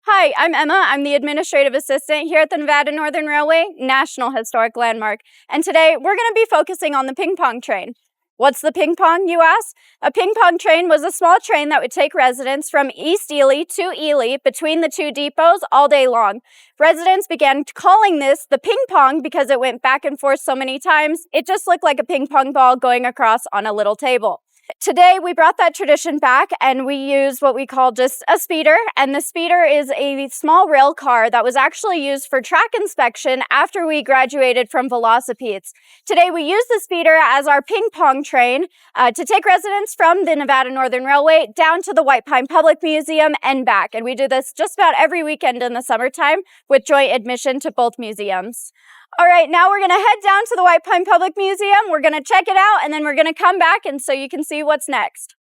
Hi, I'm Emma. I'm the administrative assistant here at the Nevada Northern Railway, National Historic Landmark. And today we're going to be focusing on the ping pong train. What's the ping pong, you ask? A ping pong train was a small train that would take residents from East Ely to Ely between the two depots all day long. Residents began calling this the ping pong because it went back and forth so many times. It just looked like a ping pong ball going across on a little table. Today, we brought that tradition back and we use what we call just a speeder. And the speeder is a small rail car that was actually used for track inspection after we graduated from velocipedes. Today, we use the speeder as our ping pong train to take residents from the Nevada Northern Railway down to the White Pine Public Museum and back. And we do this just about every weekend in the summertime with joint admission to both museums. All right, now we're going to head down to the White Pine Public Museum. We're going to check it out, and then we're going to come back and so you can see what's next.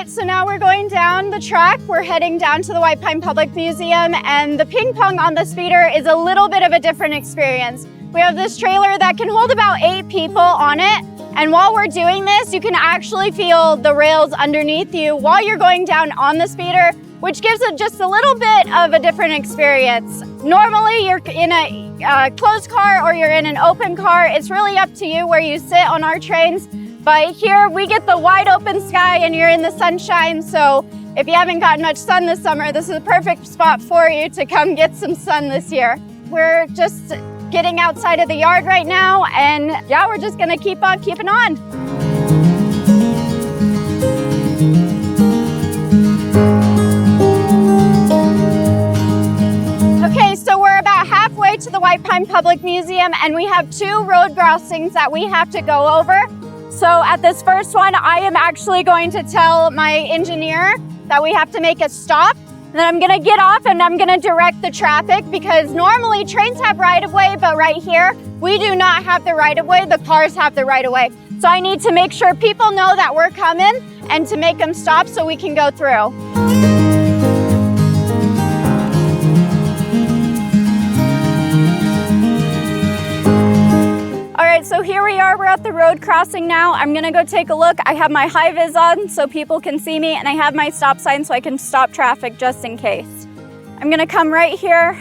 So now we're going down the track. We're heading down to the White Pine Public Museum, and the ping pong on the speeder is a little bit of a different experience. We have this trailer that can hold about 8 people on it, and while we're doing this, you can actually feel the rails underneath you while you're going down on the speeder, which gives it just a little bit of a different experience. Normally, you're in a closed car or you're in an open car. It's really up to you where you sit on our trains. But here we get the wide open sky and you're in the sunshine. So if you haven't gotten much sun this summer, this is a perfect spot for you to come get some sun this year. We're just getting outside of the yard right now, and yeah, we're just gonna keep on keeping on. Okay, so we're about halfway to the White Pine Public Museum, and we have 2 road crossings that we have to go over. So at this first one, I am actually going to tell my engineer that we have to make a stop. And then I'm gonna get off and I'm gonna direct the traffic, because normally trains have right-of-way, but right here, we do not have the right-of-way, the cars have the right-of-way. So I need to make sure people know that we're coming and to make them stop so we can go through. So here we are, we're at the road crossing now. I'm gonna go take a look. I have my high vis on so people can see me, and I have my stop sign so I can stop traffic just in case. I'm gonna come right here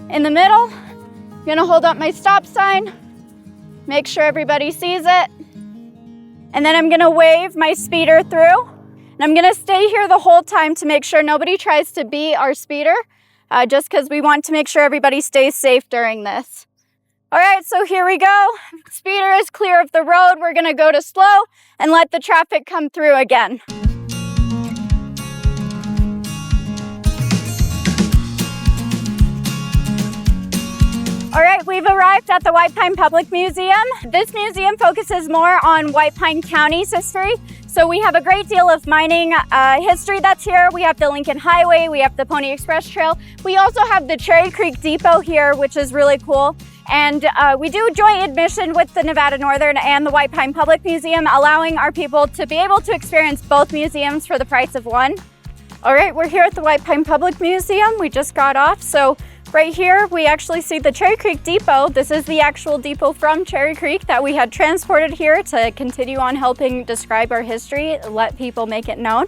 in the middle. I'm gonna hold up my stop sign, make sure everybody sees it. And then I'm gonna wave my speeder through. And I'm gonna stay here the whole time to make sure nobody tries to beat our speeder, just because we want to make sure everybody stays safe during this. All right, so here we go. Speeder is clear of the road. We're gonna go to slow and let the traffic come through again. All right, we've arrived at the White Pine Public Museum. This museum focuses more on White Pine County's history. So we have a great deal of mining history that's here. We have the Lincoln Highway, we have the Pony Express Trail. We also have the Cherry Creek Depot here, which is really cool. And we do joint admission with the Nevada Northern and the White Pine Public Museum, allowing our people to be able to experience both museums for the price of one. All right, we're here at the White Pine Public Museum. We just got off. So right here, we actually see the Cherry Creek Depot. This is the actual depot from Cherry Creek that we had transported here to continue on helping describe our history, let people make it known.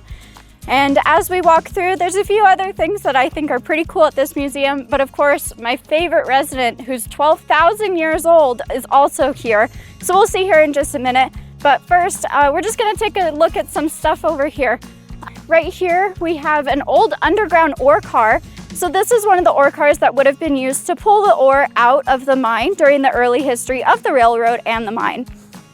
And as we walk through, there's a few other things that I think are pretty cool at this museum. But of course, my favorite resident, who's 12,000 years old, is also here. So we'll see her in just a minute. But first, we're just gonna take a look at some stuff over here. Right here, we have an old underground ore car. So this is one of the ore cars that would have been used to pull the ore out of the mine during the early history of the railroad and the mine.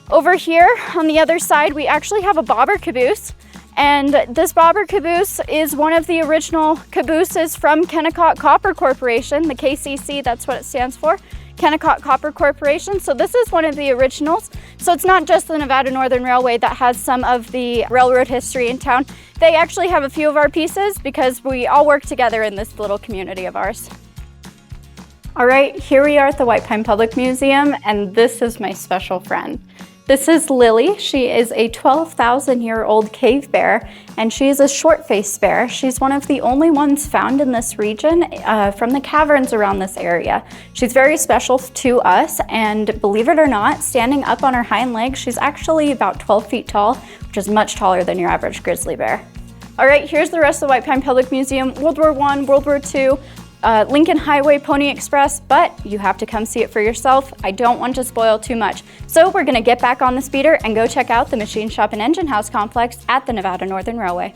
Over here, on the other side, we actually have a bobber caboose. And this bobber caboose is one of the original cabooses from Kennecott Copper Corporation, the KCC, that's what it stands for. Kennecott Copper Corporation. So this is one of the originals. So it's not just the Nevada Northern Railway that has some of the railroad history in town. They actually have a few of our pieces because we all work together in this little community of ours. All right, here we are at the White Pine Public Museum, and this is my special friend. This is Lily. She is a 12,000-year-old cave bear, and she is a short-faced bear. She's one of the only ones found in this region from the caverns around this area. She's very special to us, and believe it or not, standing up on her hind legs, she's actually about 12 feet tall, which is much taller than your average grizzly bear. All right, here's the rest of the White Pine Public Museum. World War I, World War II, Lincoln Highway, Pony Express, but you have to come see it for yourself. I don't want to spoil too much. So we're gonna get back on the speeder and go check out the machine shop and engine house complex at the Nevada Northern Railway.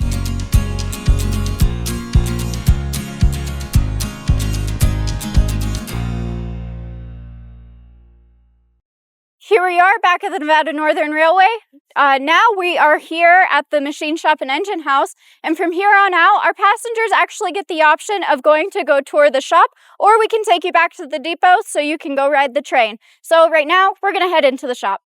Here we are back at the Nevada Northern Railway. Now we are here at the machine shop and engine house, and from here on out, our passengers actually get the option of going to go tour the shop, or we can take you back to the depot so you can go ride the train. So right now, we're gonna head into the shop.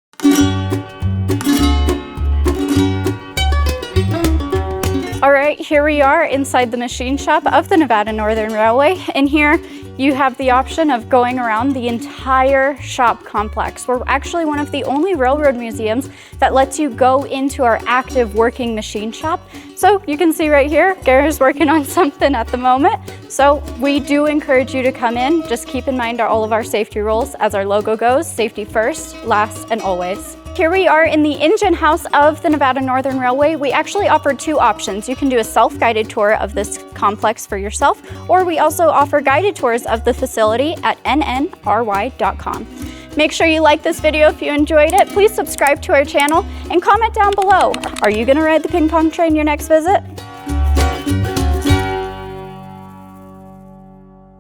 All right, here we are inside the machine shop of the Nevada Northern Railway. In here, you have the option of going around the entire shop complex. We're actually one of the only railroad museums that lets you go into our active working machine shop. So you can see right here, Gary's working on something at the moment. So we do encourage you to come in. Just keep in mind all of our safety rules as our logo goes, safety first, last, and always. Here we are in the engine house of the Nevada Northern Railway. We actually offer two options. You can do a self-guided tour of this complex for yourself, or we also offer guided tours of the facility at NNRy.com. Make sure you like this video if you enjoyed it. Please subscribe to our channel and comment down below. Are you gonna ride the ping pong train your next visit?